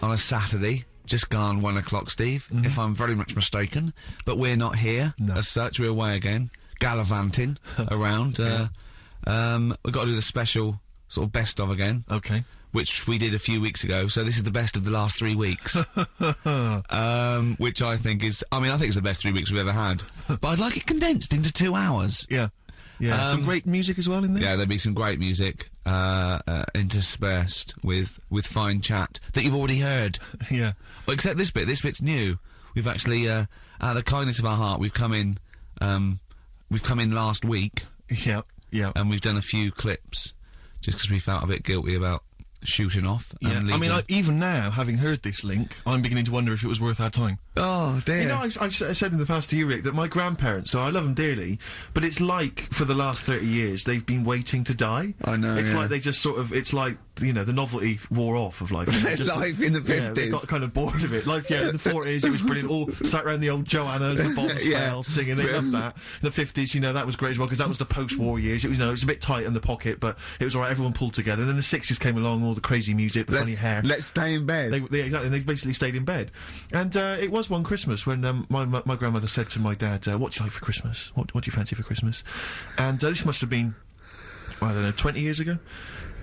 on a Saturday. Just gone 1 o'clock, Steve, if I'm very much mistaken. But we're not here, as such. We're away again, gallivanting around. We've got to do the special sort of best of again. Okay. Which we did a few weeks ago, so this is the best of the last 3 weeks. Which I think is... I think it's the best 3 weeks we've ever had. But I'd like it condensed into 2 hours. Yeah. Yeah, some great music as well in there. Yeah, there'll be some great music, interspersed with fine chat that you've already heard. Yeah. Well, except this bit's new. We've actually, out of the kindness of our heart, we've come in last week. Yeah, yeah. And we've done a few clips, just because we felt a bit guilty about shooting off. Yeah, even now, having heard this link, I'm beginning to wonder if it was worth our time. Oh, dear. You know, I've said in the past to you, Rick, that my grandparents, so I love them dearly, but it's like, for the last 30 years, they've been waiting to die. I know, It's like they just sort of, it's like, you know, the novelty wore off of life. Life in the 50s. Yeah, they got kind of bored of it. Life, in the 40s, it was brilliant. All sat around the old Joannas, the bombs fell, singing, they loved that. The 50s, you know, that was great as well, because that was the post-war years. It was, you know, it was a bit tight in the pocket, but it was alright, everyone pulled together. And then the 60s came along, all the crazy music, the funny hair. Let's stay in bed. Exactly, they basically stayed in bed. And it was one Christmas when my grandmother said to my dad, what do you like for Christmas? What do you fancy for Christmas? And this must have been, I don't know, 20 years ago.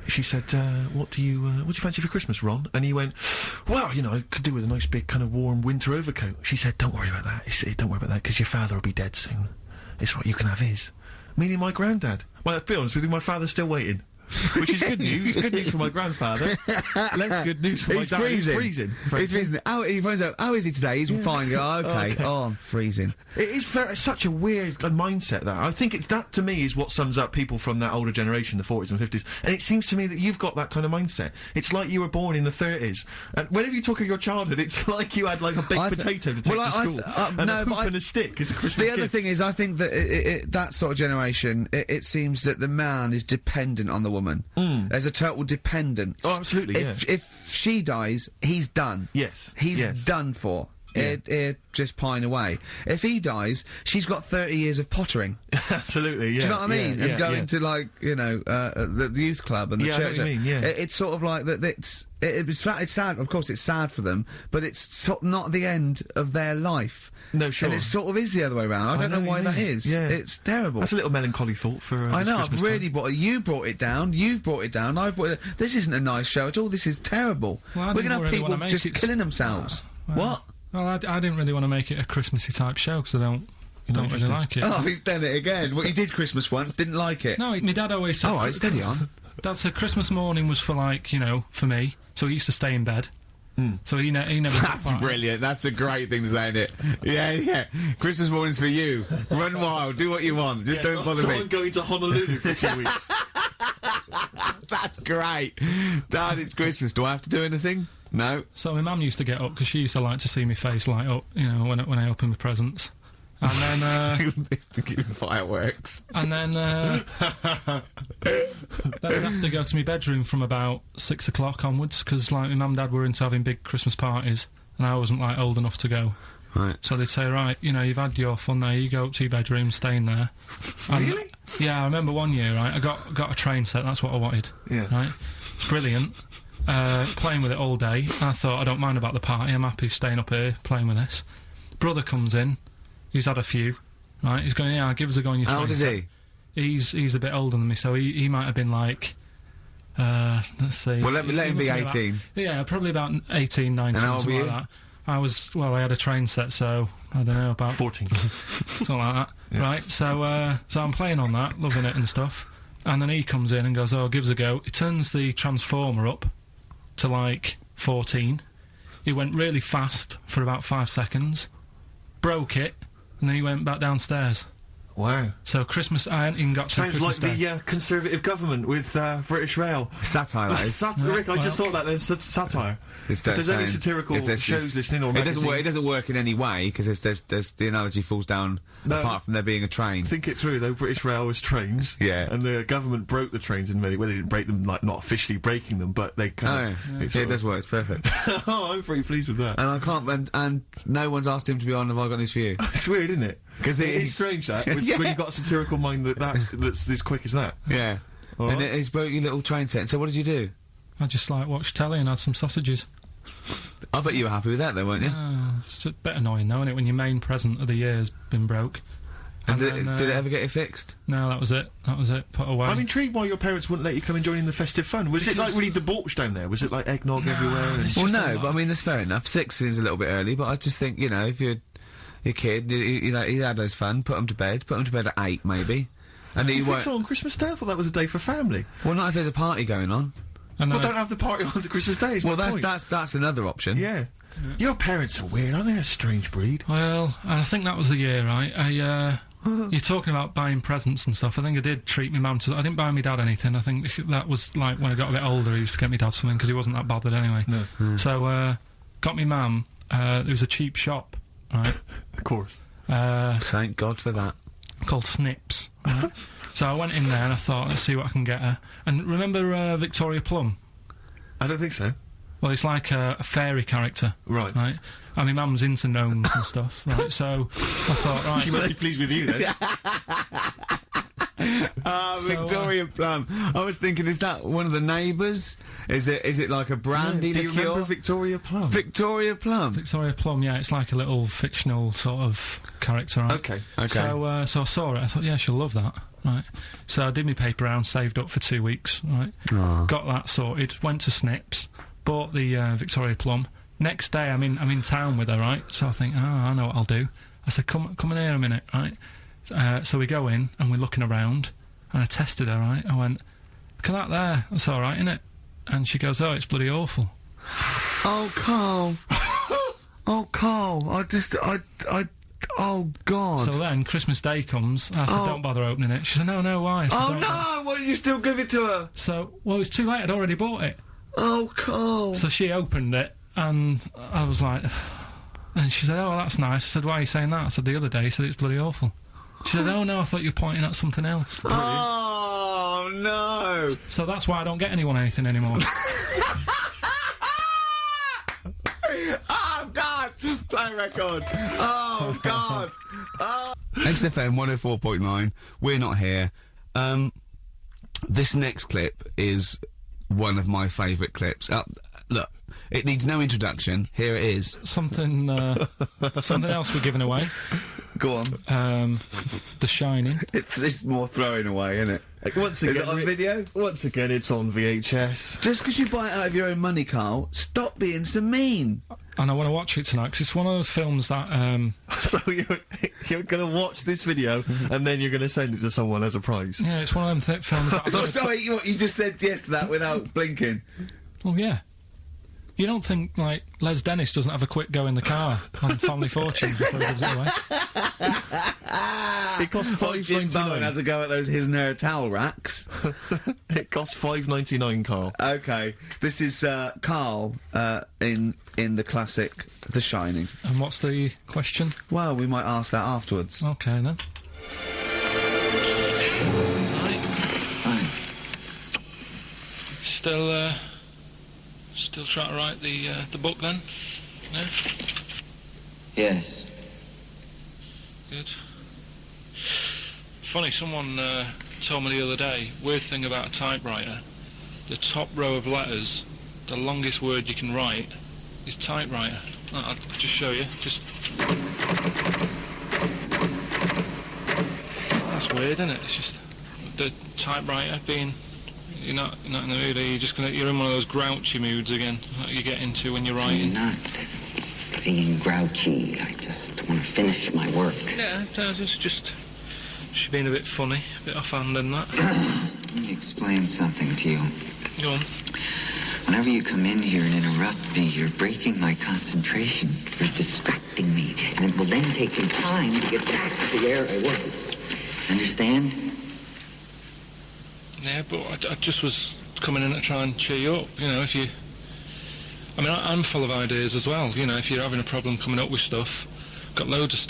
She said, what do you fancy for Christmas, Ron? And he went, well, you know, I could do with a nice big kind of warm winter overcoat. She said, don't worry about that. Don't worry about that, because your father will be dead soon. It's right, you can have his. Meaning my granddad. Well, to be honest with you, my father's still waiting. Which is good news. Good news for my grandfather. Less good news for my dad. Freezing. He's freezing. He's freezing. He finds out, how is he today? He's fine. Oh, okay. Oh, I'm freezing. It is such a weird mindset, that. I think that, to me, is what sums up people from that older generation, the 40s and 50s. And it seems to me that you've got that kind of mindset. It's like you were born in the 30s. And whenever you talk of your childhood, it's like you had, like, a baked potato to take to school. And a hoop and a stick is a Christmas gift. The other thing is, I think that that sort of generation, it seems that the man is dependent on the woman. There's a total dependence. Oh, absolutely, If she dies, he's done. Yes. He's done for. He'd just pine away. If he dies, she's got 30 years of pottering. Absolutely, yeah. Do you know what I mean? And going to, like, you know, the youth club and the church. I know what you mean, It's sort of like that. It's sad. Of course, it's sad for them, but it's not the end of their life. No, sure. And it sort of is the other way around. I don't know why that is. Yeah. It's terrible. That's a little melancholy thought for. I know. Christmas I've really you brought it down. You've brought it down. I've brought it. This isn't a nice show at all. This is terrible. Well, we're gonna have people just killing themselves. What? Well, I didn't really want to make it a Christmassy type show because I don't really like it. Oh, he's done it again. Well, he did Christmas once, didn't like it. No, my dad always said... All right, steady on. Dad said Christmas morning was for, like, you know, for me, so he used to stay in bed. So he never... That's brilliant. That's a great thing to say, isn't it? Yeah. Christmas morning's for you. Run wild. Do what you want. Just don't bother me. I'm going to Honolulu for 2 weeks. That's great. Dad, it's Christmas. Do I have to do anything? No. So my mum used to get up, because she used to like to see my face light up, you know, when I opened my presents. And then, to give fireworks. And then I'd have to go to my bedroom from about 6 o'clock onwards, because, like, my mum and dad were into having big Christmas parties, and I wasn't, like, old enough to go. Right. So they'd say, right, you know, you've had your fun there, you go up to your bedroom, stay in there. Really? Yeah, I remember one year, right, I got a train set, that's what I wanted. Yeah. Right? It's brilliant. Playing with it all day. I thought, I don't mind about the party, I'm happy staying up here, playing with this. Brother comes in, he's had a few, right, he's going, yeah, give us a go on your train. How old is he? He's a bit older than me, so he might have been like, let's see. Well, let him be 18. Yeah, probably about 18, 19, and how old something were like you? that. I had a train set, so, I don't know, about... 14. Something like that. Yeah. Right, so I'm playing on that, loving it and stuff, and then he comes in and goes, oh, give us a go. He turns the transformer up to, like, 14. He went really fast for about 5 seconds, broke it, and then he went back downstairs. Wow. So Christmas, I hadn't even got to Sounds Christmas like Day. the Conservative government with British Rail. Satire, that is. Rick, I just thought that then, satire. If there's any satirical shows listening or magazines... It doesn't work in any way, because there's the analogy falls down, apart from there being a train. Think it through, though. British Rail was trains. Yeah. And the government broke the trains in many... Well, they didn't break them, like, not officially breaking them, but they kind of... Yeah, it does work, it's perfect. Oh, I'm pretty pleased with that. And I can't... And no one's asked him to be on Have I Got News For You? It's weird, isn't it? Because it's strange, that, when you've got a satirical mind that's as quick as that. Yeah. All and right. he's broke your little train set. So what did you do? I just, like, watched telly and had some sausages. I bet you were happy with that, though, weren't you? It's a bit annoying, though, isn't it, when your main present of the year's been broke. And then, did it ever get it fixed? No, that was it. That was it. Put away. I'm intrigued why your parents wouldn't let you come and join in the festive fun. Was it like really debauched down there? Was it like eggnog everywhere? And Well, no, but I mean, that's fair enough. 6 seems a little bit early, but I just think, you know, if you're your kid, you know, he had his fun, put him to bed at 8, maybe. And do he you think won't. so on Christmas Day? I thought that was a day for family. Well, not if there's a party going on. Well, don't have the party on to Christmas Day. Well, that's another option. Yeah. Your parents are weird, aren't they? A strange breed. Well, I think that was the year, right? You're talking about buying presents and stuff. I think I did treat my mum to... I didn't buy my dad anything. I think that was, like, when I got a bit older, I used to get my dad something, because he wasn't that bothered anyway. No. So, got me mum... there was a cheap shop, right? Of course. Thank God for that. Called Snips. Right? So I went in there and I thought, let's see what I can get her. And remember Victoria Plum? I don't think so. Well, it's like a fairy character. Right. Right? And my mum's into gnomes and stuff, right? So I thought, right... She must be pleased with you, then. Victoria Plum. I was thinking, is that one of the neighbours? Is it like a brandy Do you liqueur? remember Victoria Plum? Victoria Plum. Victoria Plum, yeah, it's like a little fictional sort of character, right? Okay. So I saw it, I thought, yeah, she'll love that, right? So I did my paper round, saved up for 2 weeks, right? Got that sorted, went to Snips, bought the Victoria Plum. Next day, I'm in town with her, right? So I think, I know what I'll do. I said, come in here a minute, right? So we go in, and we're looking around, and I tested her, right? I went, look at that there, that's alright, innit? And she goes, oh, it's bloody awful. Oh, Carl. Oh, Carl. Oh, God. So then, Christmas Day comes, I said, don't bother opening it. She said, no, why? I said, Oh, "Don't." no! Why did you still give it to her? So, well, it's too late, I'd already bought it. Oh, Carl. So she opened it, and I was like... And she said, oh, that's nice. I said, why are you saying that? I said, the other day, you said it was bloody awful. She said, oh, no, I thought you were pointing at something else. Oh, no! So that's why I don't get anyone anything anymore. Oh, God! Play record! Oh, God! Oh. XFM 104.9, we're not here. This next clip is one of my favourite clips. Look, it needs no introduction. Here it is. Something else we're giving away. Go on. The Shining. It's more throwing away, isn't it? Once again, Is it on video? Once again, it's on VHS. Just because you buy it out of your own money, Carl, stop being so mean. And I want to watch it tonight, because it's one of those films that... So you're going to watch this video, and then you're going to send it to someone as a prize? Yeah, it's one of them films that... Oh, sorry, you just said yes to that without blinking. Well, yeah. You don't think, like, Les Dennis doesn't have a quick go in the car on Family Fortune before he gives it away? It costs Jim Bowen has $5.99. a go at those his and her towel racks. It costs $5.99, Carl. Okay, this is Carl in the classic The Shining. And what's the question? Well, we might ask that afterwards. Okay, then. Fine. Still trying to write the book, then? No? Yes. Good. Funny, someone told me the other day, weird thing about a typewriter, the top row of letters, the longest word you can write is typewriter. I'll just show you, That's weird, isn't it? It's just the typewriter being... You're not in the mood, are you? You're in one of those grouchy moods again, that you get into when you're writing. I'm not being grouchy. I just want to finish my work. Yeah, just she's being a bit funny, a bit offhand and that. Let me explain something to you. Go on. Whenever you come in here and interrupt me, you're breaking my concentration. You're distracting me. And it will then take me time to get back to where I was. Understand? Yeah, but I just was coming in to try and cheer you up, you know, if you... I mean, I'm full of ideas as well, you know, if you're having a problem coming up with stuff, got loads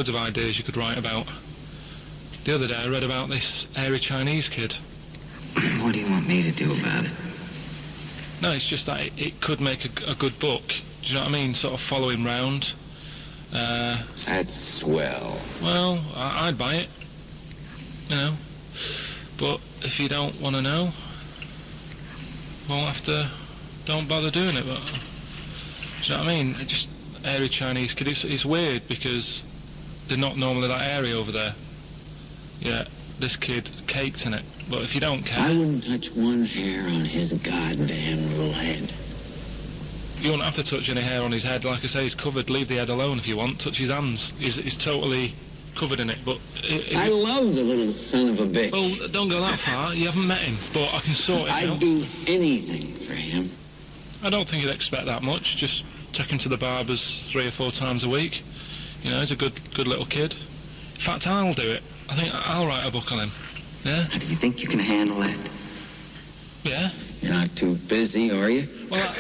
of ideas you could write about. The other day I read about this airy Chinese kid. What do you want me to do about it? No, it's just that it could make a good book, do you know what I mean, sort of follow him round. That's swell. Well, I'd buy it, you know, but if you don't want to know, don't bother doing it, but Do you know what I mean? Just airy Chinese kid. It's weird because they're not normally that airy over there. Yeah, this kid caked in it. But if you don't care... I wouldn't touch one hair on his goddamn little head. You won't have to touch any hair on his head. Like I say, he's covered. Leave the head alone if you want. Touch his hands. He's totally covered in it. But I love the little son of a bitch. Well, don't go that far. You haven't met him. But I can sort it out. I'd do anything for him. I don't think he'd expect that much. Just take him to the barbers 3 or 4 times a week. You know, he's a good little kid. In fact, I'll do it. I think I'll write a book on him. Yeah? Now, do you think you can handle that? Yeah. You're not too busy, are you? Well,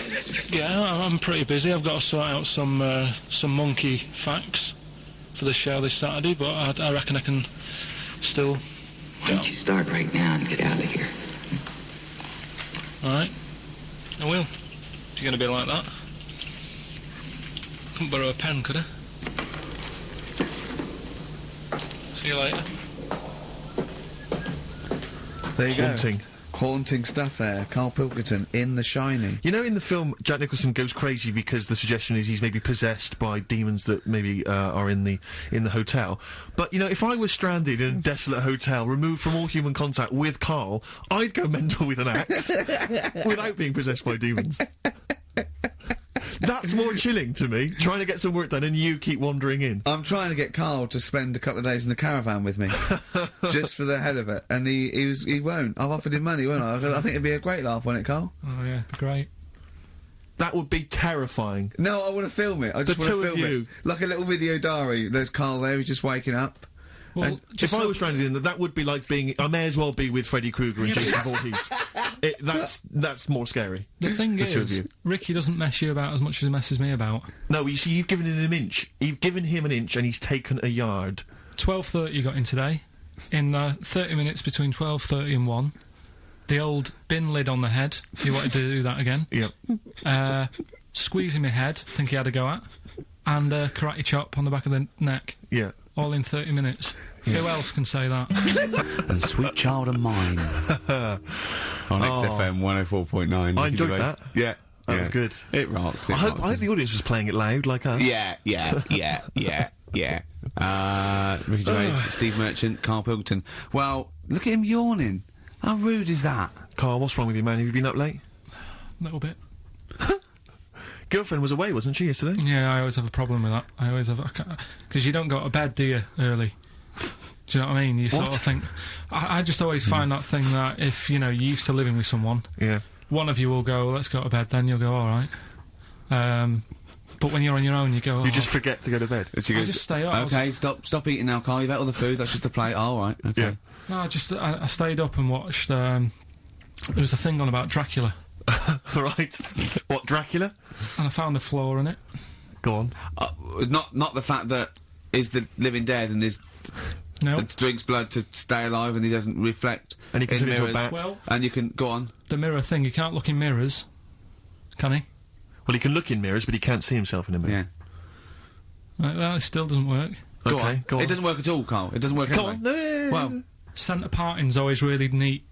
yeah, I'm pretty busy. I've got to sort out some monkey facts for the show this Saturday, but I reckon I can still... Why don't you start right now and get out of here? All right. I will. If you're going to be like that. Couldn't borrow a pen, could I? See you later. There you Haunting. go. Haunting stuff there. Karl Pilkington in The Shining. You know, in the film, Jack Nicholson goes crazy because the suggestion is he's maybe possessed by demons that maybe are in the hotel. But you know, if I was stranded in a desolate hotel, removed from all human contact with Karl, I'd go mental with an axe without being possessed by demons. That's more chilling to me, trying to get some work done and you keep wandering in. I'm trying to get Karl to spend a couple of days in the caravan with me, just for the hell of it, and he won't. I've offered him money, won't I? I think it'd be a great laugh, won't it, Karl? Oh yeah, great. That would be terrifying. No, I want to film it. I just want to film it. Like a little video diary. There's Karl there, he's just waking up. Well, And if I was stranded in that would be like being... I may as well be with Freddy Krueger and Jason Voorhees. That's more scary. The thing The two of is, you. Ricky doesn't mess you about as much as he messes me about. No, you see, you've given him an inch. You've given him an inch and he's taken a yard. 12:30 you got in today. In 30 minutes between 12:30 and 1, the old bin lid on the head. He wanted to do that again. Yep. Squeezing my head, think he had a go at, and karate chop on the back of the neck. Yeah. All in 30 minutes. Yeah. Who else can say that? And Sweet Child of Mine. On XFM 104.9. I enjoyed Gervais. that. Yeah. That was good. It rocks. I hope the audience was playing it loud like us. Yeah. Ricky Gervais, Steve Merchant, Karl Pilkington. Well, look at him yawning. How rude is that? Carl, what's wrong with you, man? Have you been up late? A little bit. Girlfriend was away, wasn't she, yesterday? Yeah, I always have a problem with that. I always have... Because you don't go to bed, do you, early? Do you know what I mean? You sort of think... I just always find that thing that if, you know, you're used to living with someone, Yeah. one of you will go, let's go to bed, then you'll go, all right. But when you're on your own, you go, You just forget to go to bed. I just stay up. Okay, stop eating now, Karl. You've ate all the food. That's just a plate. All right. Okay. Yeah. No, I stayed up and watched, there was a thing on about Dracula, Right. What, Dracula? and I found a flaw in it. Go on. Not the fact that he's the living dead and No. drinks blood to stay alive and he doesn't reflect And he can in turn into a mirrors. bat. Well, And you can go on. the mirror thing, you can't look in mirrors, can he? Well, he can look in mirrors, but he can't see himself in a mirror. Yeah. That still doesn't work. Go Okay, on. go on. It doesn't work at all, Karl. It doesn't work Go anyway. on. No. Well, Centre parting's always really neat.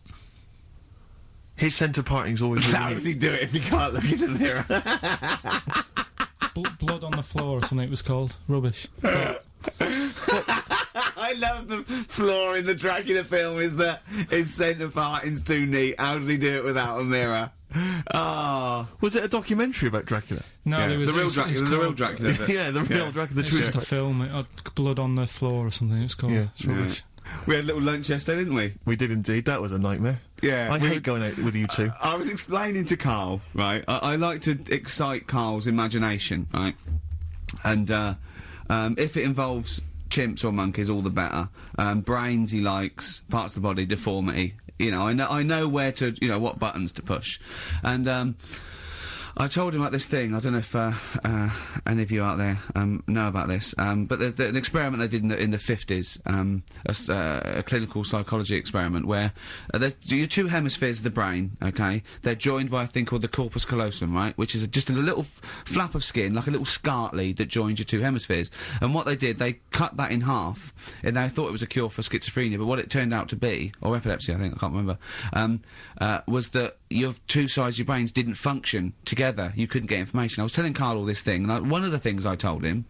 His centre parting's always really how does he do it if he can't look in the mirror? Blood on the floor or something it was called. Rubbish. I love the flaw in the Dracula film is that his centre parting's too neat. How did he do it without a mirror? Ah. Was it a documentary about Dracula? No, Yeah. there was... The real it's Dracula. The real called- Dracula. bit. Yeah, the real Dracula, the It's true just a film. It had blood on the floor or something it's called. Yeah. It's rubbish. We had a little lunch yesterday, didn't we? We did indeed. That was a nightmare. Yeah. I hate going out with you two. I was explaining to Karl, right? I like to excite Karl's imagination, right? And if it involves chimps or monkeys, all the better. Brains he likes, parts of the body, deformity. You know, I know where to, you know, what buttons to push. And I told him about this thing. I don't know if any of you out there know about this, but there's an experiment they did in the 50s, a clinical psychology experiment where there's your two hemispheres of the brain, okay? They're joined by a thing called the corpus callosum, right? Which is just a little flap of skin, like a little scarlet lead that joins your two hemispheres. And what they did, they cut that in half, and they thought it was a cure for schizophrenia, but what it turned out to be, or epilepsy, I think, I can't remember, was that your two sides of your brains didn't function together. You couldn't get information. I was telling Karl all this thing, and one of the things I told him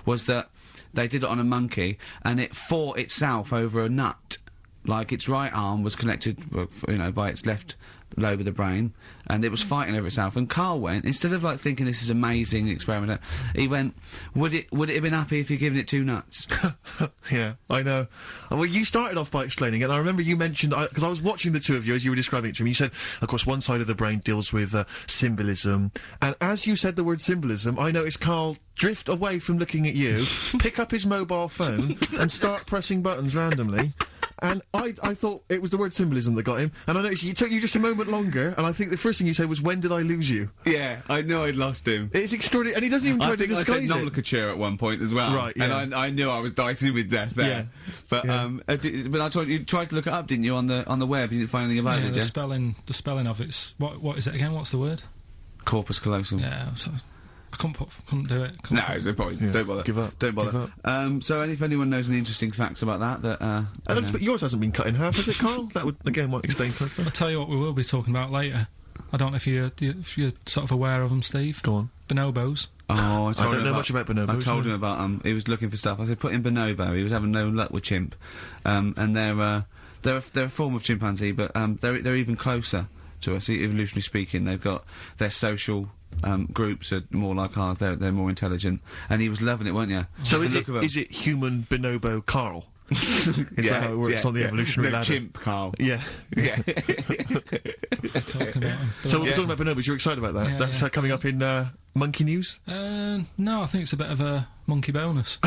was that they did it on a monkey, and it fought itself over a nut. Like, its right arm was connected, you know, by its left lobe of the brain, and it was fighting over itself. And Karl went, instead of, like, thinking this is amazing experiment, he went, would it have been happy if you'd given it 2 nuts? Yeah, I know. Well, you started off by explaining it, and I remember you mentioned, because I was watching the two of you as you were describing it to me, you said, of course, one side of the brain deals with symbolism, and as you said the word symbolism, I noticed Karl drift away from looking at you, pick up his mobile phone, and start pressing buttons randomly. And I thought it was the word symbolism that got him, and I noticed it took you just a moment longer, and I think the first thing you said was, when did I lose you? Yeah, I knew I'd lost him. It's extraordinary, and he doesn't even try to disguise it. I think I said nomenclature at one point as well. Right, yeah. And I knew I was dicing with death there. Yeah. But, but I told you tried to look it up, didn't you, on the web? You didn't find anything about it, did you? The spelling of it's, what is it again? What's the word? Corpus callosum. Yeah, so I couldn't do it. No, there's no point. Yeah. Don't bother. Give up. Don't bother. Give up. So if anyone knows any interesting facts about that, But yours hasn't been cut in half, has it, Karl? That would, again, might explain something. I'll tell you what we will be talking about later. I don't know if you're sort of aware of them, Steve. Go on. Bonobos. Oh, I don't know much about bonobos. I told him about he was looking for stuff. I said, put in bonobo. He was having no luck with chimp. And they're a form of chimpanzee, but they're even closer to us, evolutionarily speaking. They've got their social groups are more like ours. They're more intelligent. And he was loving it, weren't you? So is it human bonobo Karl? Is that how it works on the evolutionary ladder? Chimp Karl. Yeah. Yeah. Talking about them. So we're talking about bonobos. You're excited about that? Yeah, That's coming up in Monkey News? No, I think it's a bit of a monkey bonus.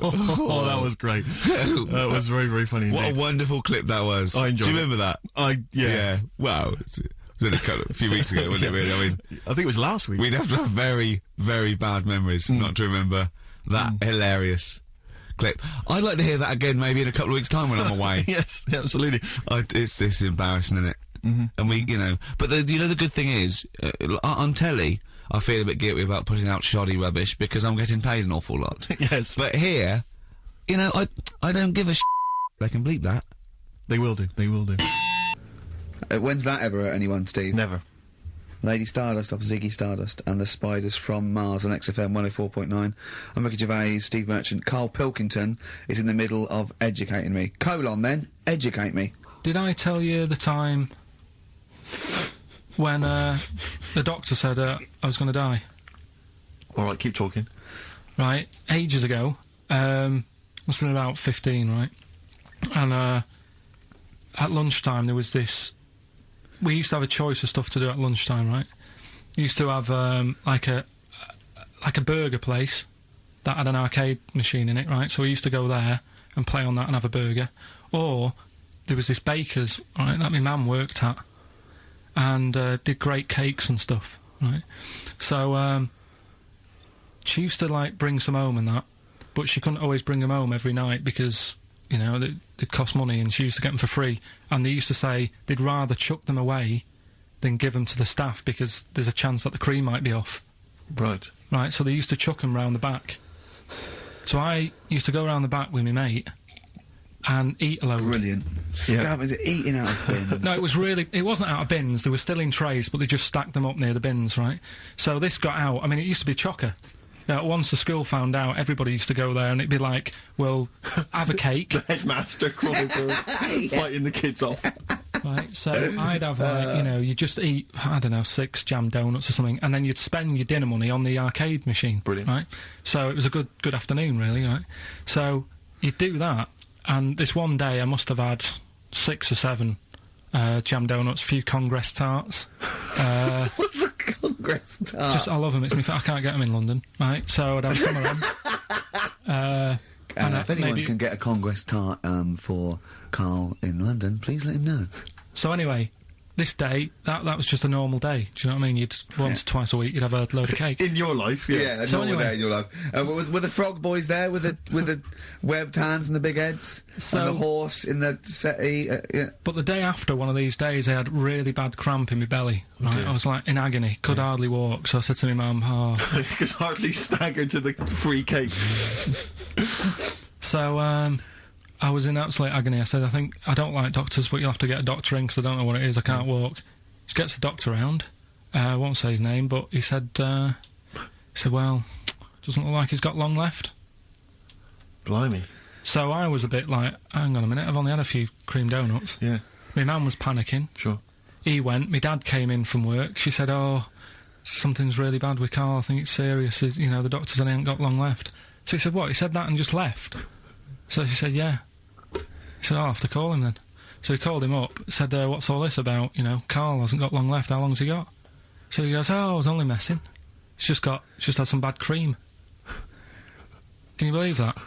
Oh, that was great. That was very, very funny What indeed. a wonderful clip that was. I enjoyed Do you it. remember that? Yeah. Wow. It was only a few weeks ago, wasn't it, really? I mean, I think it was last week. we'd have to have very, very bad memories not to remember that hilarious clip. I'd like to hear that again maybe in a couple of weeks' time when I'm away. Yes, absolutely. It's embarrassing, isn't it? And we, but the good thing is, on telly, I feel a bit guilty about putting out shoddy rubbish because I'm getting paid an awful lot. Yes. But here, I don't give a They can bleep that. They will do. They will do. When's that ever hurt anyone, Steve? Never. Lady Stardust off Ziggy Stardust and the Spiders from Mars on XFM 104.9. I'm Ricky Gervais, Steve Merchant. Karl Pilkington is in the middle of educating me. Educate me. Did I tell you the time when the doctor said I was going to die? All right, keep talking. Right, ages ago. Must have been about 15, right? And at lunchtime there was this. We used to have a choice of stuff to do at lunchtime, right? We used to have like a burger place that had an arcade machine in it, right? So we used to go there and play on that and have a burger. Or there was this baker's, right, that my mum worked at, and did great cakes and stuff, right? So she used to like bring some home and that, but she couldn't always bring them home every night because, they'd cost money, and she used to get them for free. And they used to say they'd rather chuck them away than give them to the staff because there's a chance that the cream might be off. Right. Right, so they used to chuck them round the back. So I used to go round the back with my mate and eat a load. Brilliant. Eating out of bins. No, it wasn't out of bins, they were still in trays, but they just stacked them up near the bins, right? So this got out, it used to be chocker. Once the school found out, everybody used to go there, and it'd be like, well, have a cake. The headmaster crawling through, fighting the kids off. Right, so I'd have, you just eat, 6 jam donuts or something, and then you'd spend your dinner money on the arcade machine. Brilliant. Right? So it was a good afternoon, really, right? So you'd do that, and this one day I must have had 6 or 7 jam donuts, a few Congress tarts. What's the Congress tart? I love them. I can't get them in London, right? So I'd have some of them. If anyone can get a Congress tart for Karl in London, please let him know. So anyway, this day, that was just a normal day. Do you know what I mean? You'd once, twice a week, you'd have a load of cake. In your life, yeah. Yeah, a So normal anyway- day in your life. Were the frog boys there with the webbed hands and the big heads? So- and the horse in the settee? Yeah. But the day after one of these days, I had really bad cramp in my belly. Right? I was like in agony, could hardly walk. So I said to my mum, You could hardly stagger to the free cake. So I was in absolute agony. I said, I think I don't like doctors, but you'll have to get a doctor in because I don't know what it is. I can't walk. She gets the doctor round. I won't say his name, but he said, well, doesn't look like he's got long left. Blimey. So I was a bit like, hang on a minute, I've only had a few cream donuts. Yeah. My mum was panicking. Sure. He went. My dad came in from work. She said, oh, something's really bad with Karl. I think it's serious. You know, the doctor said he ain't got long left. So he said, what? He said that and just left? So she said, yeah. He said, I'll have to call him then. So he called him up, said, what's all this about? You know, Karl hasn't got long left. How long's he got? So he goes, oh, I was only messing. It's just had some bad cream. Can you believe that?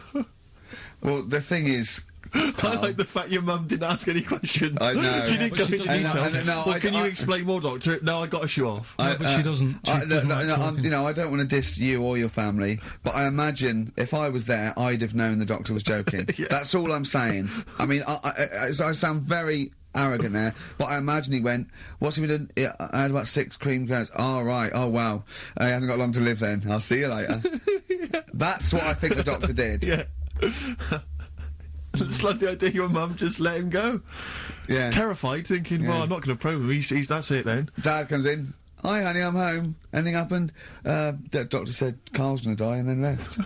Well, the thing is, I like the fact your mum didn't ask any questions. I know. She didn't go into detail. No, Can you explain more, Doctor? No, I got a shoe off. No, but she doesn't. She doesn't like talking. you know, I don't want to diss you or your family, but I imagine if I was there, I'd have known the doctor was joking. Yeah. That's all I'm saying. I mean, I sound very arrogant there, but I imagine he went, what's he been doing? Yeah, I had about 6 cream cones. Oh, right. Oh, wow. He hasn't got long to live then. I'll see you later. Yeah. That's what I think the doctor did. Yeah. Just like the idea your mum just let him go. Yeah. Terrified, thinking, well, I'm not going to probe him. He's that's it then. Dad comes in. Hi, honey, I'm home. Anything happened? The doctor said Karl's going to die and then left.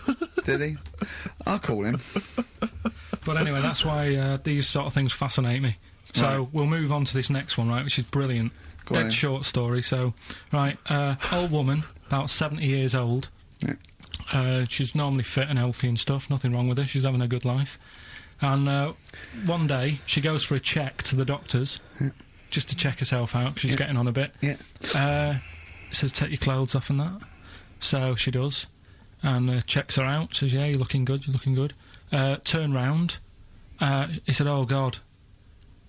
Did he? I'll call him. But anyway, that's why these sort of things fascinate me. So we'll move on to this next one, right, which is brilliant. Dead short story. So, right, old woman, about 70 years old. Yeah. She's normally fit and healthy and stuff. Nothing wrong with her. She's having a good life. And one day, she goes for a check to the doctors, just to check herself out, because she's getting on a bit. Yeah. Says, take your clothes off and that. So she does, and checks her out, says, yeah, you're looking good, you're looking good. Turn round. He said, oh, God.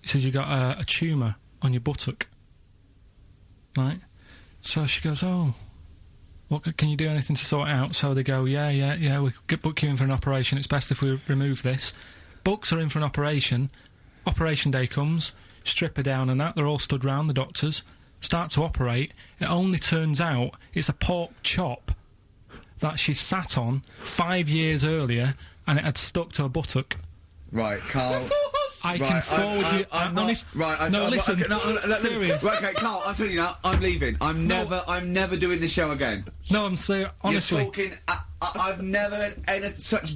He says, you got a tumour on your buttock. Right? So she goes, oh, what, can you do anything to sort it out? So they go, yeah, we could book you in for an operation. It's best if we remove this. Books are in for an operation. Operation day comes, strip her down and that. They're all stood round, the doctors. Start to operate. It only turns out it's a pork chop that she sat on 5 years earlier and it had stuck to her buttock. Right, Karl. I can forward you. Serious. Right, okay, Karl, I'm telling you now, I'm leaving. I'm never doing this show again. No, I'm serious. Honestly. You're talking. I've never had such.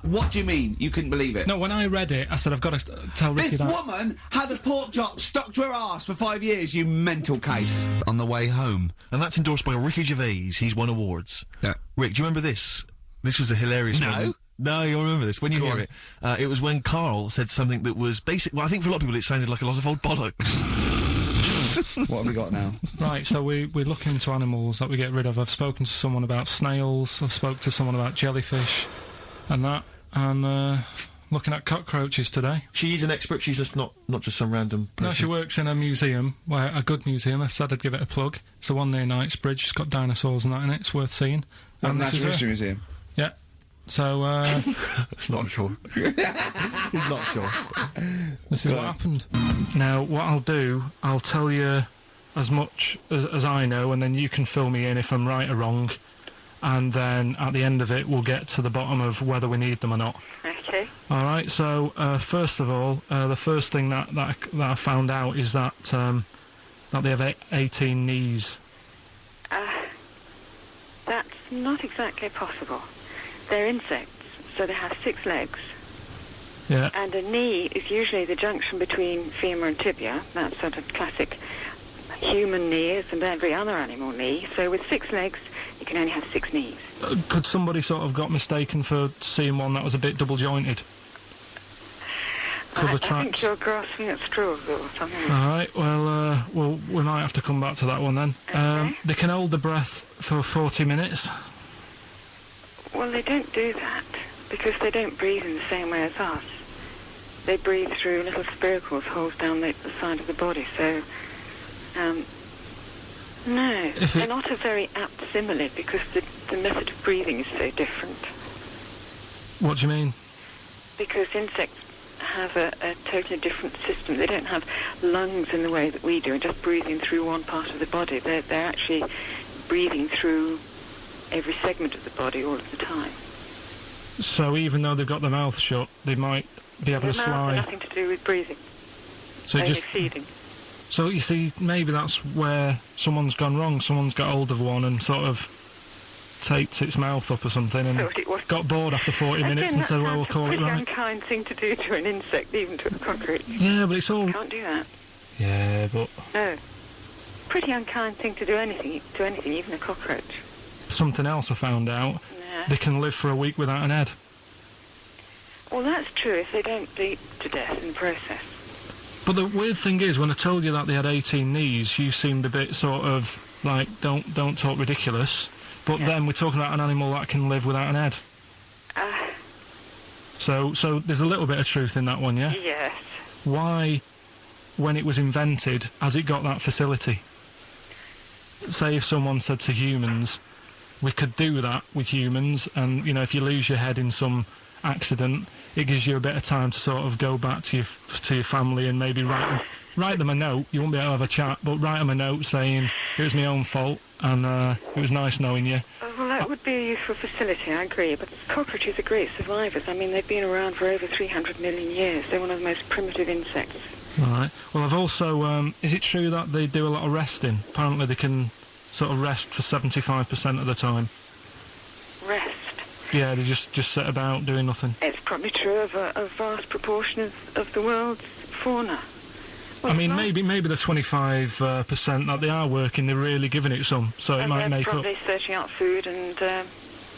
What do you mean? You couldn't believe it? No, when I read it, I said, I've got to tell Ricky this that. This woman had a pork chop stuck to her arse for 5 years, you mental case. On the way home. And that's endorsed by Ricky Gervais. He's won awards. Yeah. Rick, do you remember this? This was a hilarious one. No, you'll remember this when you hear it. It was when Karl said something that was basic. Well, I think for a lot of people it sounded like a lot of old bollocks. What have we got now? Right, so we're looking into animals that we get rid of. I've spoken to someone about snails. I've spoken to someone about jellyfish, and that. And looking at cockroaches today. She's an expert. She's just not just some random person. No, she works in a museum, a good museum. I said I'd give it a plug. It's the one near Knightsbridge. It's got dinosaurs and that in it. It's worth seeing. And Natural History Museum. Yeah. So, not sure. He's not sure. This is what happened. Now, what I'll do, I'll tell you as much as I know, and then you can fill me in if I'm right or wrong. And then, at the end of it, we'll get to the bottom of whether we need them or not. Okay. All right, so, first of all, the first thing that I found out is that they have 18 knees. That's not exactly possible. They're insects, so they have 6 legs. Yeah. And a knee is usually the junction between femur and tibia. That's sort of classic human knees and every other animal knee. So with 6 legs, you can only have 6 knees. Could somebody sort of got mistaken for seeing one that was a bit double-jointed? I think you're grasping at straws or something. All right, well, we might have to come back to that one then. Okay. They can hold the breath for 40 minutes. Well, they don't do that because they don't breathe in the same way as us. They breathe through little spiracles, holes down the side of the body. So, no, they're not a very apt simile because the method of breathing is so different. What do you mean? Because insects have a totally different system. They don't have lungs in the way that we do, and just breathing through one part of the body. They're actually breathing through every segment of the body all of the time. So even though they've got their mouth shut, they might be able to Their mouth slide. has nothing to do with breathing. So Only just feeding. so you see, maybe that's where someone's gone wrong. Someone's got hold of one and sort of taped its mouth up or something, and Thought it was- got bored after 40 minutes and said, "Well, we'll call it Pretty right." unkind thing to do to an insect, even to a cockroach. Yeah, but it's all. Can't do that. Yeah, but No. Pretty unkind thing to do anything, even a cockroach. something else I found out. Yeah. They can live for a week without an head. Well, that's true if they don't bleed to death in the process. But the weird thing is, when I told you that they had 18 knees, you seemed a bit sort of like, don't talk ridiculous. But Yeah. then we're talking about an animal that can live without an head. So there's a little bit of truth in that one, yeah? Yes. Why, when it was invented, has it got that facility? Say if someone said to humans, we could do that with humans, and, you know, if you lose your head in some accident, it gives you a bit of time to sort of go back to your family and maybe write them a note. You won't be able to have a chat, but write them a note saying, it was my own fault, and it was nice knowing you. Well, that would be a useful facility, I agree. But cockroaches are great survivors. I mean, they've been around for over 300 million years. They're one of the most primitive insects. Right. Well, I've also... is it true that they do a lot of resting? Apparently they can sort of rest for 75% of the time. Rest. Yeah, they just sit about doing nothing. It's probably true of a vast proportion of the world's fauna. Well, I mean, it's not- maybe the 25% that they are working, they're really giving it some, so it and might they're make up. probably searching out food, and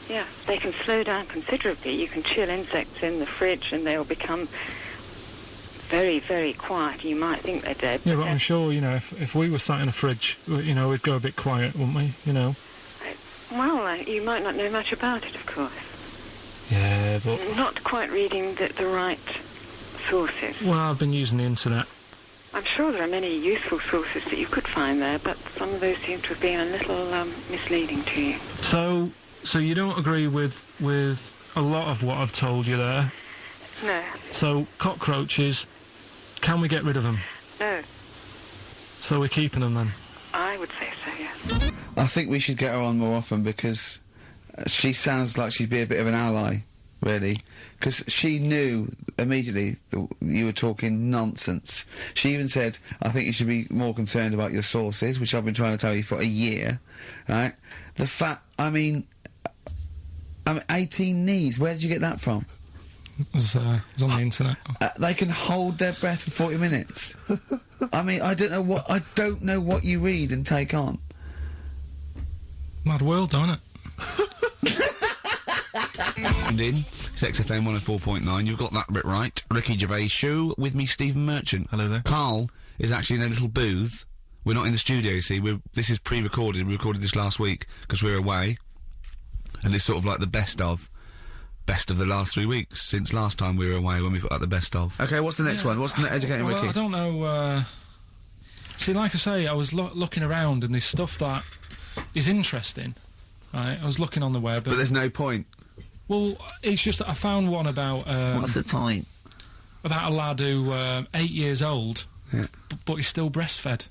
yeah, they can slow down considerably. You can chill insects in the fridge, and they'll become very, very quiet. You might think they're dead. Yeah, but I'm sure, you know, if we were sat in a fridge, you know, we'd go a bit quiet, wouldn't we? You know. Well, you might not know much about it, of course. Yeah, but Not quite reading the right sources. well, I've been using the internet. I'm sure there are many useful sources that you could find there, but some of those seem to have been a little misleading to you. So you don't agree with a lot of what I've told you there. No, So cockroaches, can we get rid of them? no, So we're keeping them then. I would say so, yes. I think we should get her on more often because she sounds like she'd be a bit of an ally, really. Because she knew immediately that you were talking nonsense. She even said, I think you should be more concerned about your sources, which I've been trying to tell you for a year, right? The fact, I mean 18 knees, where did you get that from? It was on the internet. They can hold their breath for 40 minutes. I mean, I don't know what you read and take on. Mad world, don't it? And in, it's XFM 104.9, you've got that bit right. Ricky Gervais show with me, Stephen Merchant. Hello there. Karl is actually in a little booth. We're not in the studio, you see. This is pre-recorded. We recorded this last week because we're away. And it's sort of like the best of the last 3 weeks since last time we were away when we put out the best of. Okay, what's the next one? What's the educating Well, Ricky? I don't know. See, like I say, I was looking around and there's stuff that is interesting. Right, I was looking on the web. But there's no point. Well, it's just that I found one about What's the point? about a lad who 8 years old, Yeah. but he's still breastfed.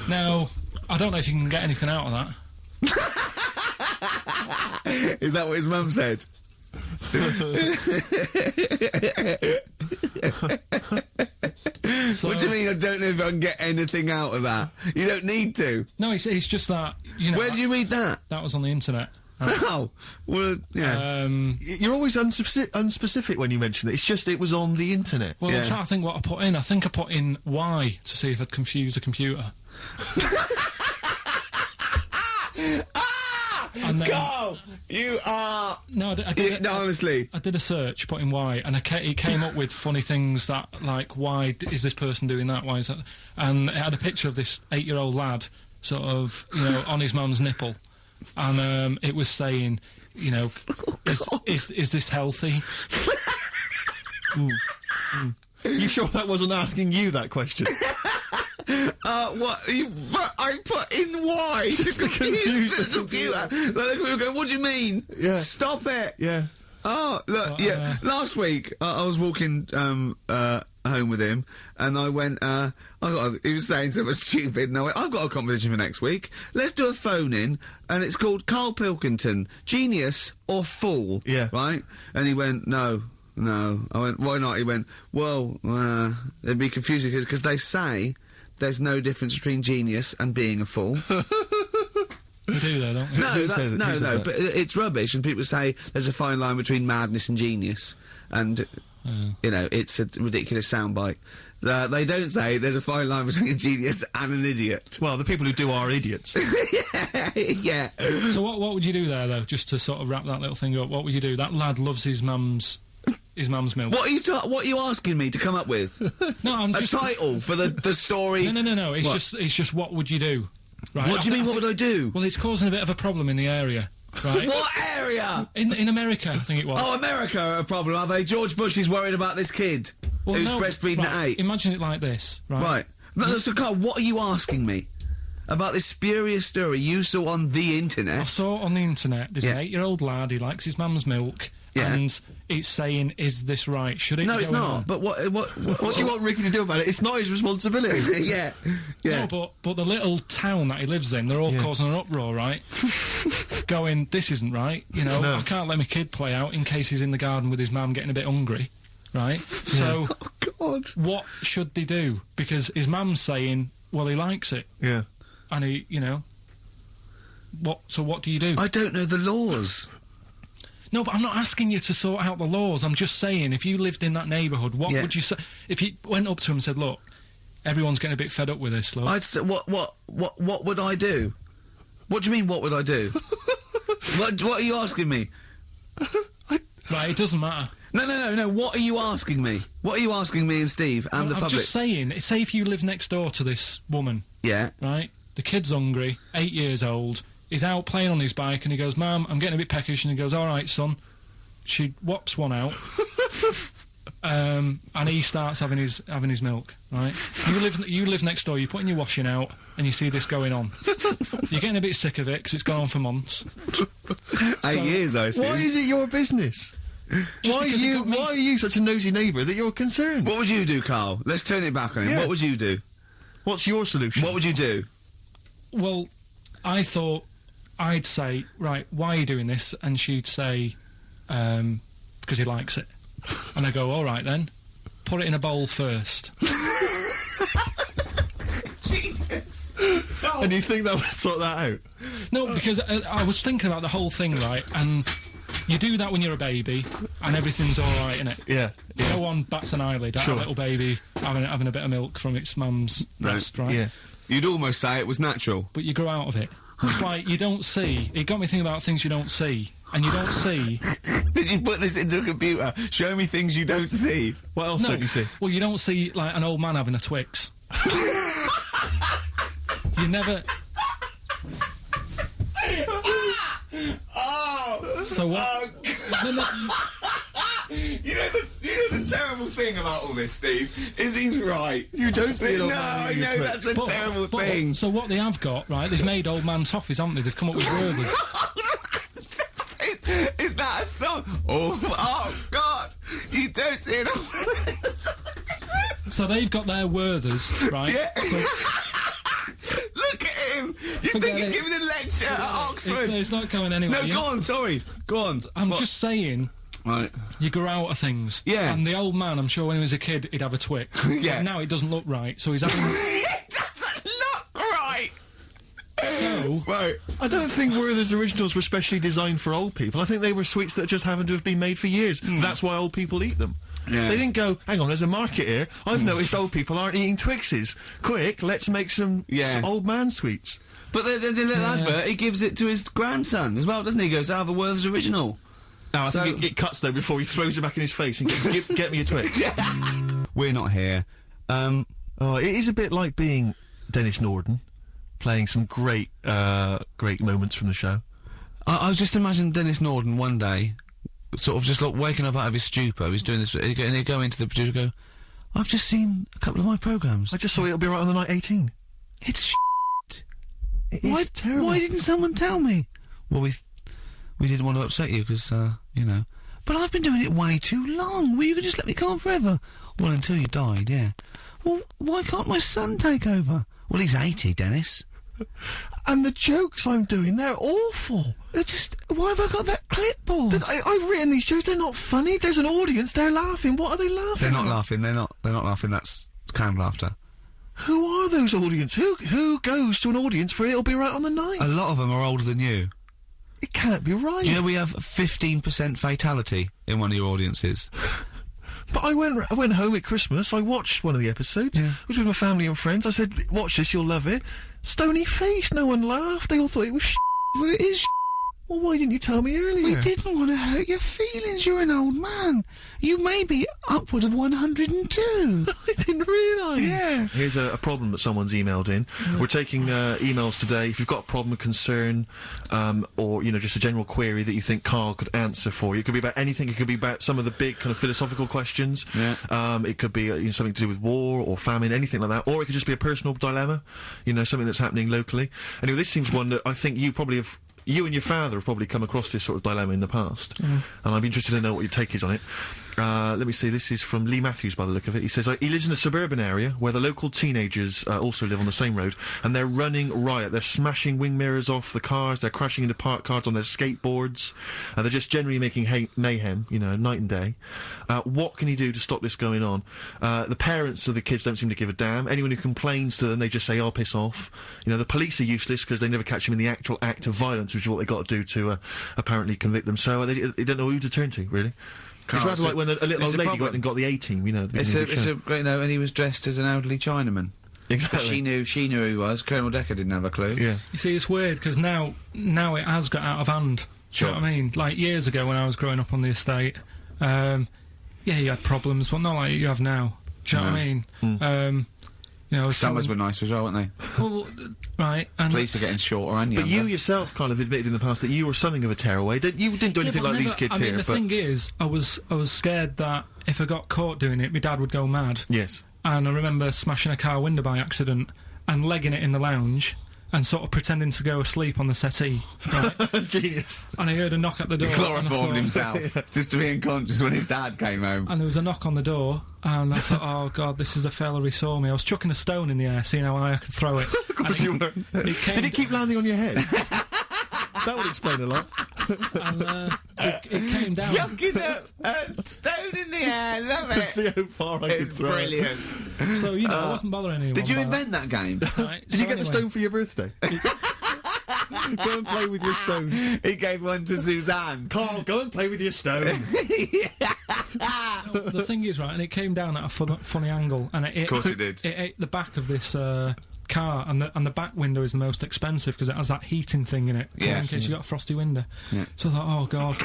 Now, I don't know if you can get anything out of that. Is that what his mum said? So, What do you mean I don't know if I can get anything out of that? You don't need to. No, it's just that, you know... Where did you read that? That was on the internet. Oh, well, yeah. You're always unspecific when you mention it. It's just it was on the internet. Well, Yeah. I'm trying to think what I put in. I think I put in Y to see if I'd confuse a computer. And then, Carl, you are... no, I did No, honestly. I did a search, put in Y, and it came up with funny things that, like, why is this person doing that? Why is that? And it had a picture of this 8-year-old lad, sort of, you know, on his mum's nipple, and it was saying, you know, is this healthy? You sure that wasn't asking you that question? What? I put in Y just to confuse the computer. Like, the computer go, what do you mean? Yeah. Stop it. Yeah. Oh, look, But, yeah. Last week, I was walking, home with him, and I went, he was saying something stupid, and I went, I've got a competition for next week. Let's do a phone-in, and it's called Karl Pilkington, Genius or Fool. Yeah. Right? And he went, no. I went, why not? He went, well, it'd be confusing, because they say there's no difference between genius and being a fool. You do though, don't you? No, but it's rubbish, and people say there's a fine line between madness and genius, and, you know, it's a ridiculous soundbite. They don't say there's a fine line between a genius and an idiot. Well, the people who do are idiots. Yeah. So what would you do there, though, just to sort of wrap that little thing up? What would you do? That lad loves his mum's milk. What are you asking me to come up with? No, I'm just... A title for the story? No. It's just what would you do? Right? What do you mean, what would I do? Well, it's causing a bit of a problem in the area, right? What area? In America, I think it was. Oh, America are a problem, are they? George Bush is worried about this kid who's breastfeeding at 8. Imagine it like this, right? Right. No, so, Carl, what are you asking me? About this spurious story you saw on the internet? I saw it on the internet. There's an 8-year-old lad, he likes his mum's milk, and it's saying, is this right? Should it No, be it's going not. on? But what do you want Ricky to do about it? It's not his responsibility. Yeah. No, but the little town that he lives in, they're all causing an uproar, right? Going, this isn't right, you know, I can't let my kid play out in case he's in the garden with his mum getting a bit hungry, right? So, Oh, God. what should they do? Because his mum's saying, well, he likes it. Yeah. And he, you know, what do you do? I don't know the laws. No, but I'm not asking you to sort out the laws. I'm just saying, if you lived in that neighbourhood, what would you say? If you went up to him and said, look, everyone's getting a bit fed up with this, look. I'd say, what would I do? What do you mean, what would I do? what are you asking me? Right, it doesn't matter. No, what are you asking me? What are you asking me and Steve and the I'm public? just saying, say if you live next door to this woman, Yeah. right, the kid's hungry, 8 years old, he's out playing on his bike and he goes, Mum, I'm getting a bit peckish, and he goes, all right, son. She whops one out, and he starts having his milk, right? You live next door, you're putting your washing out, and you see this going on. You're getting a bit sick of it, because it's gone on for months. 8 years, I assume. Why is it your business? Why are you such a nosy neighbour that you're concerned? What would you do, Carl? Let's turn it back on him. Yeah. What would you do? What's your solution? What would you do? Well, I thought I'd say, right, why are you doing this? And she'd say, because he likes it. And I go, all right then, put it in a bowl first. And you think that would sort that out? No, because I was thinking about the whole thing, right? And you do that when you're a baby, and everything's all right, innit? Yeah. No one bats an eyelid at a little baby having a bit of milk from its mum's breast, right? Yeah. You'd almost say it was natural. But you grow out of it. It's like you don't see. It got me thinking about things you don't see, and you don't see. Did you put this into a computer? Show me things you don't see. What else don't you see? Well, you don't see like an old man having a Twix. You never. So what? You know the terrible thing about all this, Steve, is he's right. You don't see an old No, man I eating a know Twix. that's the terrible thing. So what they have got, right? They've made old man toffees, haven't they? They've come up with Werthers. Is that a song? Oh God! You don't see it. So they've got their Werthers, right? Yeah. So Look at him. You think he's giving a lecture at Oxford? it's not going anywhere. No, go on. Sorry, go on. I'm just saying. Right. You grow out of things. Yeah. And the old man, I'm sure when he was a kid, he'd have a Twix. Yeah. But now it doesn't look right, so he's having... It doesn't look right. So... Right. I don't think Werther's originals were specially designed for old people. I think they were sweets that just happened to have been made for years. That's why old people eat them. Yeah. They didn't go, hang on, there's a market here. I've noticed old people aren't eating Twixes. Quick, let's make some old man sweets. But the little advert, he gives it to his grandson as well, doesn't he? He goes, I have a Werther's original. No, I think it cuts, though, before he throws it back in his face and goes, get me a Twix. We're not here. It is a bit like being Dennis Norden, playing some great moments from the show. I was just imagining Dennis Norden one day, sort of just like waking up out of his stupor. He's doing this, and he'd go into the producer and go, I've just seen a couple of my programmes. I just saw It'll Be Right on the Night 18. It's shit. It is terrible. Why didn't someone tell me? Well, we didn't want to upset you because, you know. But I've been doing it way too long. Well, you could just let me go on forever. Well, until you died, yeah. Well, why can't my son take over? Well, he's 80, Dennis. And the jokes I'm doing, they're awful. They're just... Why have I got that clipboard? I've written these jokes, they're not funny. There's an audience, they're laughing. What are they laughing They're not at? laughing, they're not laughing, that's canned laughter. Who are those audience? Who goes to an audience for It'll Be Right on the Night? A lot of them are older than you. It can't be right. You know, we have 15% fatality in one of your audiences. But I went home at Christmas, I watched one of the episodes. Yeah. I was with my family and friends. I said, watch this, you'll love it. Stony face, no one laughed. They all thought it was Well, it is Well, why didn't you tell me earlier? We didn't want to hurt your feelings, you're an old man. You may be upward of 102. I didn't realise. Yeah. Here's a problem that someone's emailed in. We're taking emails today. If you've got a problem, a concern, or, you know, just a general query that you think Karl could answer for you. It could be about anything. It could be about some of the big kind of philosophical questions. Yeah. It could be you know, something to do with war or famine, anything like that. Or it could just be a personal dilemma, you know, something that's happening locally. Anyway, this seems one that I think you probably have... You and your father have probably come across this sort of dilemma in the past, and I'd be interested to know what your take is on it. Let me see, this is from Lee Matthews by the look of it. He says, he lives in a suburban area where the local teenagers also live on the same road, and they're running riot. They're smashing wing mirrors off the cars, they're crashing into parked cars on their skateboards, and they're just generally making mayhem, you know, night and day. What can he do to stop this going on? The parents of the kids don't seem to give a damn. Anyone who complains to them, they just say, "Oh, piss off." You know, the police are useless because they never catch them in the actual act of violence, which is what they got to do to apparently convict them. So they don't know who to turn to, really. It's rather like when a little old lady went and got the A-team, you know. You know, and he was dressed as an elderly Chinaman. Exactly. She knew who he was. Colonel Decker didn't have a clue. Yeah. You see, it's weird, because now it has got out of hand. Do you know what I mean? Like, years ago when I was growing up on the estate, yeah, you had problems, but not like you have now. Do you know what I mean? You know, Summers were nice as well, weren't they? Well, right. And police are getting shorter and younger. But you yourself kind of admitted in the past that you were something of a tearaway. You didn't do anything like these kids here. I mean, the thing is, I was scared that if I got caught doing it, my dad would go mad. Yes. And I remember smashing a car window by accident and legging it in the lounge and sort of pretending to go asleep on the settee. Right? Genius. And I heard a knock at the door. Chloroformed himself, just to be unconscious when his dad came home. And there was a knock on the door, and I thought, oh God, this is a fella who saw me. I was chucking a stone in the air, seeing how high I could throw it. Of course you were. Did it keep landing on your head? That would explain a lot. And it came down. Chucking a stone in the air, love To it. see how far I could throw Brilliant. So, you know, I wasn't bothering anyone. Did you about invent that game? Right, Did you get the stone for your birthday? Go and play with your stone. He gave one to Suzanne. Karl, go and play with your stone. The thing is, right, and it came down at a funny angle, and Of course it did. It ate the back of this car, and the back window is the most expensive because it has that heating thing in it, Yeah. in case you got a frosty window. Yeah. So I thought, oh God.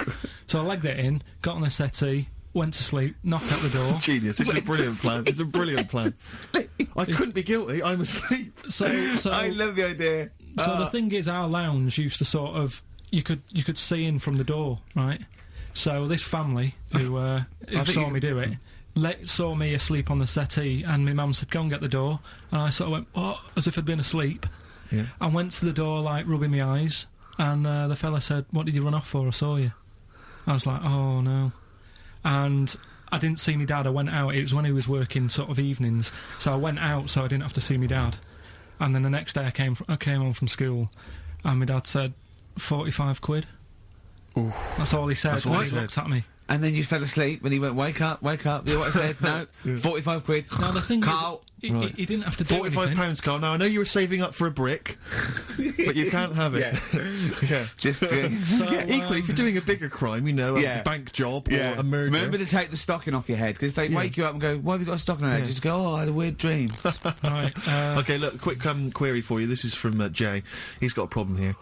So I legged it in, got on the settee, went to sleep, knocked at the door. Genius. It's a Went to brilliant plan. It's a brilliant plan. Sleep. I couldn't be guilty. I'm asleep. So I love the idea. So the thing is, our lounge used to sort of you could see in from the door, right? So this family who saw me do it saw me asleep on the settee, and my mum said, "Go and get the door," and I sort of went, "What?" as if I'd been asleep. Yeah. I went to the door, like rubbing my eyes, and the fella said, "What did you run off for? I saw you." I was like, "Oh no," and I didn't see my dad. I went out. It was when he was working sort of evenings, so I went out so I didn't have to see my dad. And then the next day I came home from school, and my dad said, 45 quid. Ooh. That's all he said. That's all when he he said. looked at me. And then you fell asleep when he went, wake up, wake up. You know what I said? No, 45 quid. Now the thing Karl. is, he didn't have to do anything. £45, Karl. Now, I know you were saving up for a brick, but you can't have it. Yeah. Just doing. So, Equally, if you're doing a bigger crime, you know, Yeah. a bank job or a murder. Remember to take the stocking off your head, because they wake you up and go, why have you got a stocking on your head? Just go, oh, I had a weird dream. Right. Okay, look, quick query for you. This is from Jay. He's got a problem here.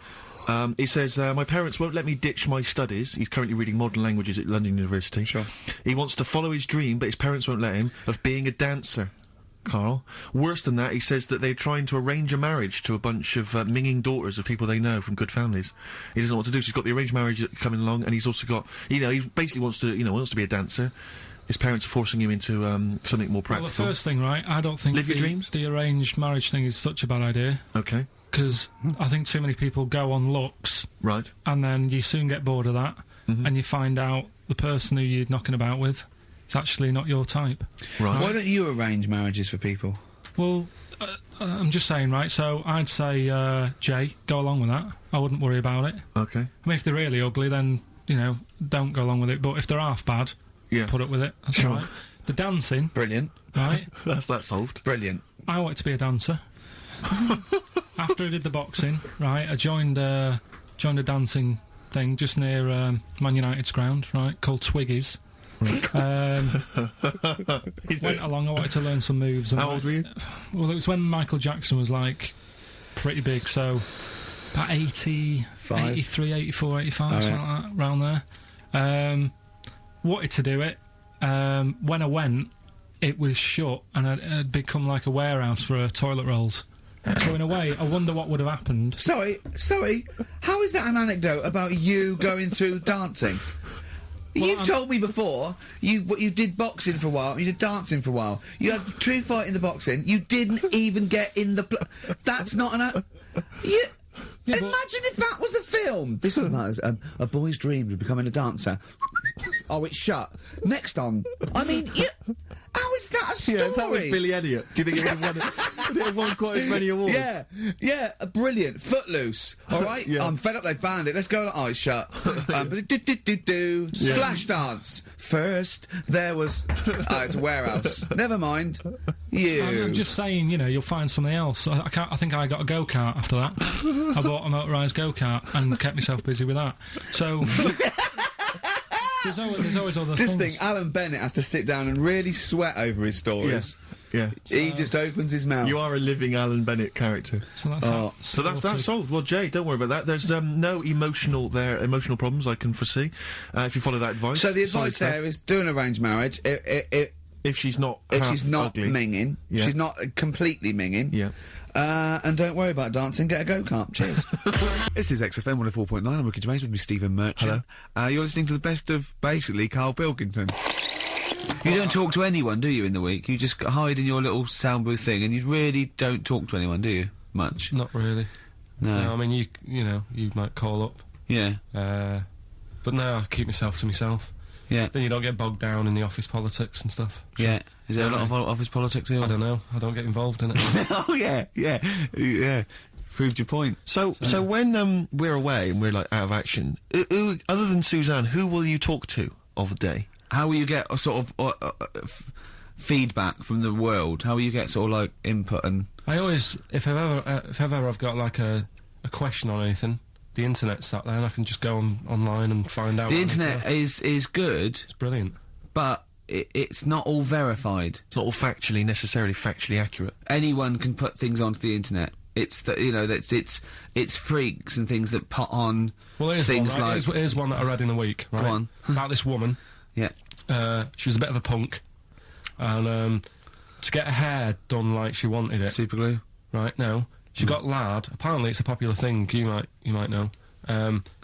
He says, my parents won't let me ditch my studies. He's currently reading modern languages at London University. Sure. He wants to follow his dream, but his parents won't let him, of being a dancer. Karl. Worse than that, he says that they're trying to arrange a marriage to a bunch of minging daughters of people they know from good families. He doesn't know what to do, so he's got the arranged marriage coming along, and he's also got, you know, he basically wants to be a dancer. His parents are forcing him into something more practical. Well, the first thing, right, I don't think Live your dreams? the arranged marriage thing is such a bad idea. Okay. Because I think too many people go on looks, Right. and then you soon get bored of that, and you find out the person who you're knocking about with it's actually not your type. Right. Why don't you arrange marriages for people? Well, I'm just saying, right, so I'd say, Jay, go along with that. I wouldn't worry about it. Okay. I mean, if they're really ugly, then, you know, don't go along with it. But if they're half bad, Yeah. put up with it. That's Sure. all right. The dancing, Brilliant. right, That's that solved. Brilliant. I wanted to be a dancer. After I did the boxing, right, I joined a dancing thing just near Man United's ground, right, called Twiggies. Went along, I wanted to learn some moves. And How old were you? Well, it was when Michael Jackson was, like, pretty big, so about 83, 84, 85, something like that, around there. Wanted to do it. When I went, it was shut, and it had become like a warehouse for toilet rolls. So in a way, I wonder what would have happened. Sorry. How is that an anecdote about you going through dancing? You've told me before you did boxing for a while, you did dancing for a while. You had true fight in the boxing. You didn't even get in the. That's not an. Imagine if that was a film. This is a boy's dream of becoming a dancer. Oh, it's shut. Next on. I mean, how is that a story? Yeah, if that was Billy Elliot. Do you think it would have won quite as many awards? Yeah, brilliant. Footloose. All right, Yeah. I'm fed up. They banned it. Let's go. Oh, it's shut. Flash dance. First, there was. It's a warehouse. Never mind. I'm just saying, you know, you'll find something else. I think I got a go-kart after that. I bought a motorised go-kart and kept myself busy with that. So there's always other Just things. think, Alan Bennett has to sit down and really sweat over his stories. Yeah. He just opens his mouth. You are a living Alan Bennett character. So that's Oh. that. So that's solved. Well, Jay, don't worry about that. There's no emotional problems I can foresee if you follow that advice. So the Solid advice stuff. there is do an arranged marriage. If she's not ugly. minging, Yeah. she's not completely minging. Yeah. And don't worry about dancing, get a go-kart. Cheers. This is XFM 104.9. I'm Ricky Gervais with me, Stephen Merchant. Hello. You're listening to the best of, basically, Karl Pilkington. You don't talk to anyone, do you, in the week? You just hide in your little sound booth thing, and you really don't talk to anyone, do you? Much? Not really. No. No, I mean, you know, you might call up. Yeah. But no, I keep myself to myself. Yeah. Then you don't get bogged down in the office politics and stuff. Yeah. Is there a lot of office politics here? I don't know. I don't get involved in it. Oh, yeah. Proved your point. So when we're away and we're like out of action, who, other than Suzanne, who will you talk to of the day? How will you get a sort of feedback from the world? How will you get sort of like input and... I always, if ever I've got like a question on anything, the internet's sat there and I can just go online and find out. The what I need to internet know. is good, It's brilliant. but it's not all verified. It's not all necessarily factually accurate. Anyone can put things onto the internet. It's it's freaks and things that put on Well, here's things one, right? like Here's one that I read in the week, right? Go on. About this woman. yeah. She was a bit of a punk, and to get her hair done like she wanted it, Super glue. right? No, she got lard. Apparently, it's a popular thing. You might know.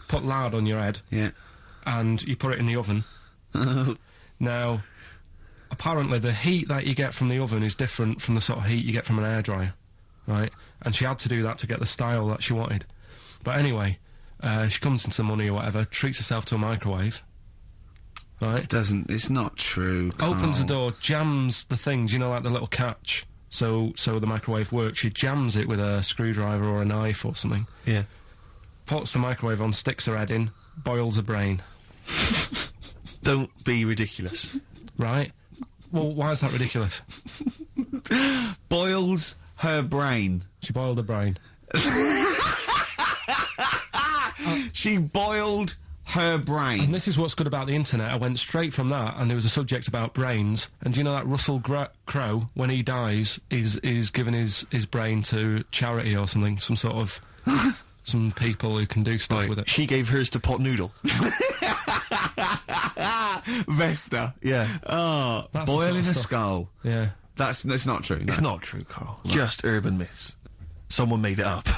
Put lard on your head, Yeah. and you put it in the oven. Now, apparently, the heat that you get from the oven is different from the sort of heat you get from an hairdryer, right? And she had to do that to get the style that she wanted. But anyway, she comes into money or whatever, treats herself to a microwave, right? It's not true. Opens the Carl. door, jams the things, you know, like the little catch, so the microwave works. She jams it with a screwdriver or a knife or something. Yeah. Puts the microwave on, sticks her head in, boils her brain. Don't be ridiculous. Right? Well, why is that ridiculous? Boils her brain. She boiled her brain. She boiled her brain. And this is what's good about the internet. I went straight from that, and there was a subject about brains. And do you know that Russell Crowe, when he dies, is giving his brain to charity or something, some sort of some people who can do stuff with it. She gave hers to Pot Noodle. Vesta. Yeah. Oh, That's the boiling sort of a stuff. skull. Yeah. That's not true. It's no. not true, Carl. Just urban myths. Someone made it up.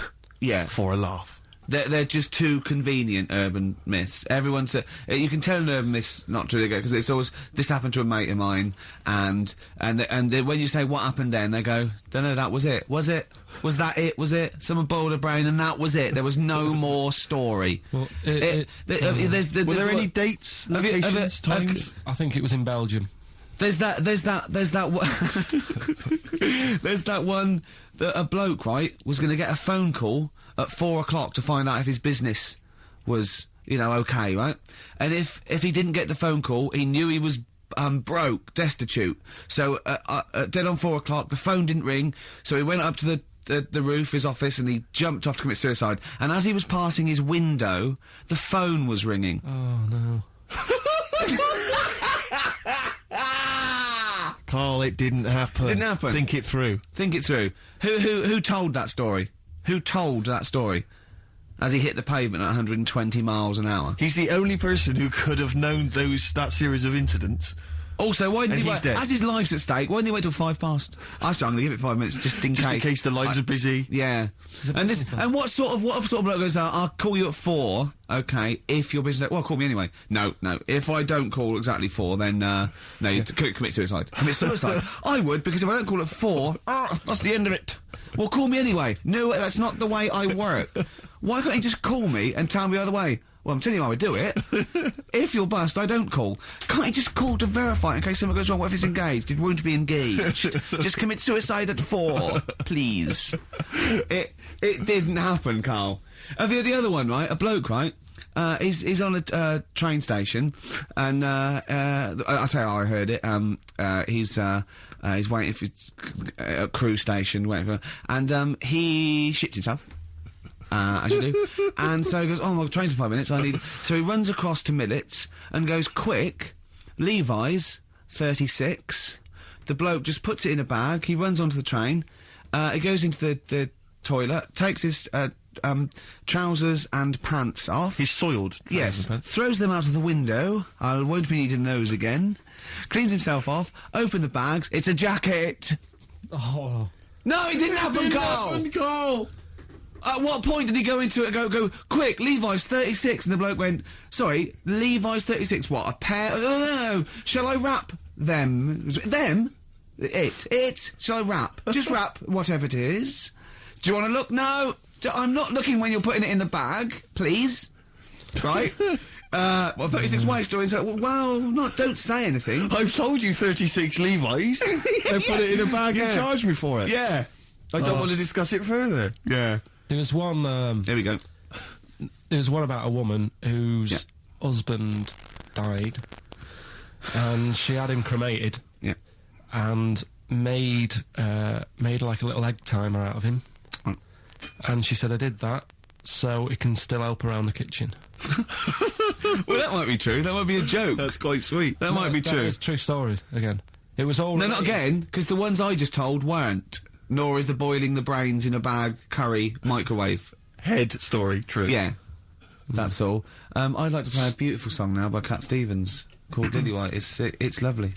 Yeah. For a laugh. They're just too convenient urban myths. Everyone's you can tell an urban myth's not true because it's always this happened to a mate of mine, and when you say what happened then, they go, don't know, that was it. Was it? Was that it? Was it? Someone boiled a brain and that was it. There was no more story. Well, Were Were there any dates, locations, times? I think it was in Belgium. There's that one that a bloke, right, was going to get a phone call at 4 o'clock to find out if his business was, okay, right? And if he didn't get the phone call, he knew he was broke, destitute. So dead on 4 o'clock, the phone didn't ring, so he went up to the roof, his office, and he jumped off to commit suicide. And as he was passing his window, the phone was ringing. Oh, no. Carl, it didn't happen. Didn't happen. Think it through. Think it through. Who told that story? Who told that story? As he hit the pavement at 120 miles an hour. He's the only person who could have known that series of incidents. Also, why didn't And he he's wait? dead. As his life's at stake, why didn't he wait till 5 past? I said I'm going to give it 5 minutes just in Just case. in case the lines are busy. Yeah. And what sort of bloke goes, I'll call you at 4, okay, if your business... Well, call me anyway. No. If I don't call exactly 4, then, no, you commit suicide. Commit suicide. I would, because if I don't call at 4, that's the end of it. Well, call me anyway. No, that's not the way I work. Why can't you just call me and tell me either way? Well, I'm telling you how I do it. If you're bust, I don't call. Can't you just call to verify in case something goes wrong? What if it's engaged? It won't be engaged. Just commit suicide at 4, please. It didn't happen, Carl. The other one, right? A bloke, right? He's on a train station, and I'll tell you how I heard it. He's waiting for a cruise station, waiting for, and he shits himself. As you do. And so he goes, oh, my train's in 5 minutes, So he runs across to Millets and goes, quick, Levi's, 36. The bloke just puts it in a bag, he runs onto the train, he goes into the toilet, takes his trousers and pants off. He's soiled. Yes, throws them out of the window, I won't be needing those again, cleans himself off, open the bags, it's a jacket! Oh. No, it didn't happen, Carl! At what point did he go into it and go, quick, Levi's 36? And the bloke went, sorry, Levi's 36, what, a pair? No, shall I wrap them? Them? It? Shall I wrap? Just wrap whatever it is. Do you want to look? No, I'm not looking when you're putting it in the bag, please. Right? 36 waist, or is it, don't say anything. I've told you 36 Levi's. They put it in a bag and charged me for it. Yeah. I don't want to discuss it further. Yeah. There was one... Here we go. There was one about a woman whose husband died, and she had him cremated. Yeah. And made like a little egg timer out of him. Mm. And she said, I did that so it can still help around the kitchen. Well, that might be true. That might be a joke. That's quite sweet. That might be true. It's true stories, again. It was all... No, not again, because the ones I just told weren't. Nor is the boiling the brains in a bag curry microwave. Head story, true. Yeah. That's all. I'd like to play a beautiful song now by Cat Stevens called Lily White. It's lovely.